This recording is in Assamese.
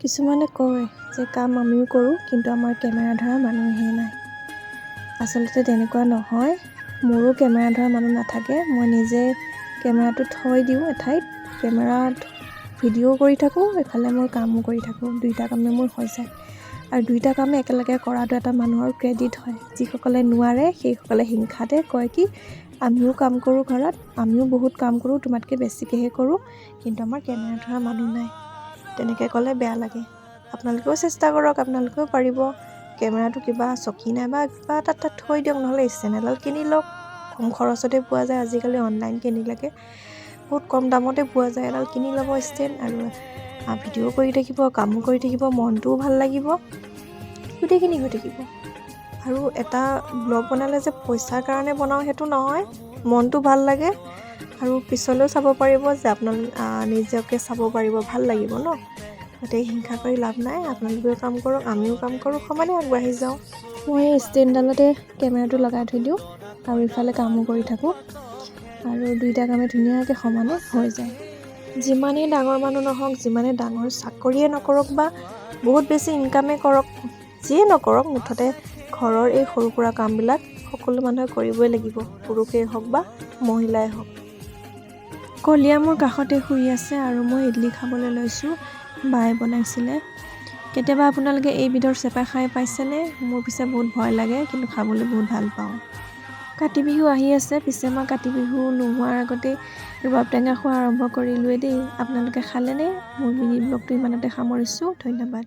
কিছুমানে কয় যে কাম আমিও কৰোঁ, কিন্তু আমাৰ কেমেৰা ধৰা মানুহে নাই। আচলতে তেনেকুৱা নহয়। মোৰো কেমেৰা ধৰা মানুহ নাথাকে। মই নিজে কেমেৰাটো থৈ দিওঁ এঠাইত, কেমেৰাত ভিডিঅ' কৰি থাকোঁ, এফালে মই কামো কৰি থাকোঁ। দুইটা কামে মোৰ হৈ যায়। আৰু দুইটা কামে একেলগে কৰাটো এটা মানুহৰ ক্ৰেডিট হয়। যিসকলে নোৱাৰে সেইসকলে হিংসাতে কয় কি আমিও কাম কৰোঁ ঘৰত, আমিও বহুত কাম কৰোঁ, তোমাতকৈ বেছিকৈহে কৰোঁ, কিন্তু আমাৰ কেমেৰা ধৰা মানুহ নাই। তেনেকৈ ক'লে বেয়া লাগে। আপোনালোকেও চেষ্টা কৰক, আপোনালোকেও পাৰিব। কেমেৰাটো কিবা চকী নাই বা কিবা তাত থৈ দিয়ক, নহ'লে ষ্টেণ্ড এডাল কিনি লওক। কম খৰচতে পোৱা যায়, আজিকালি অনলাইন কিনিলেকে বহুত কম দামতে পোৱা যায়। এডাল কিনি ল'ব ষ্টেণ্ড, আৰু ভিডিঅ' কৰি থাকিব, কামো কৰি থাকিব, মনটোও ভাল লাগিব, গোটেইখিনি হৈ থাকিব। আৰু এটা ব্লগ বনালে যে পইচাৰ কাৰণে বনাওঁ সেইটো নহয়, মনটো ভাল লাগে আৰু পিছলৈও চাব পাৰিব যে আপোনালোকে নিজকে চাব পাৰিব, ভাল লাগিব ন। গতিকে হিংসা কৰি লাভ নাই। আপোনালোকেও কাম কৰক, আমিও কাম কৰোঁ, সমানে আগবাঢ়ি যাওঁ। মই ষ্টেণ্ডডালতে কেমেৰাটো লগাই থৈ দিওঁ আৰু ইফালে কামো কৰি থাকোঁ, আৰু দুইটা কামে ধুনীয়াকৈ সমানে হৈ যায়। যিমানেই ডাঙৰ মানুহ নহওক, যিমানেই ডাঙৰ চাকৰিয়ে নকৰক বা বহুত বেছি ইনকামেই কৰক, যিয়ে নকৰক, মুঠতে ঘৰৰ এই সৰু সুৰা কামবিলাক সকলো মানুহে কৰিবই লাগিব, পুৰুষেই হওক বা মহিলাই হওক। কলীয়া মোৰ কাষতে শুই আছে আৰু মই ইডলি খাবলৈ লৈছোঁ। বায়ে বনাইছিলে। কেতিয়াবা আপোনালোকে এইবিধৰ চেপা খাই পাইছেনে? মোৰ পিছে বহুত ভয় লাগে, কিন্তু খাবলৈ বহুত ভাল পাওঁ। কাতি বিহু আহি আছে, পিছে মই কাতি বিহু নোহোৱাৰ আগতেই ৰবাব টেঙা খোৱা আৰম্ভ কৰিলোৱে দেই। আপোনালোকে খালেনে? মোৰ মিনি ব্লগটো ইমানতে সামৰিছোঁ। ধন্যবাদ।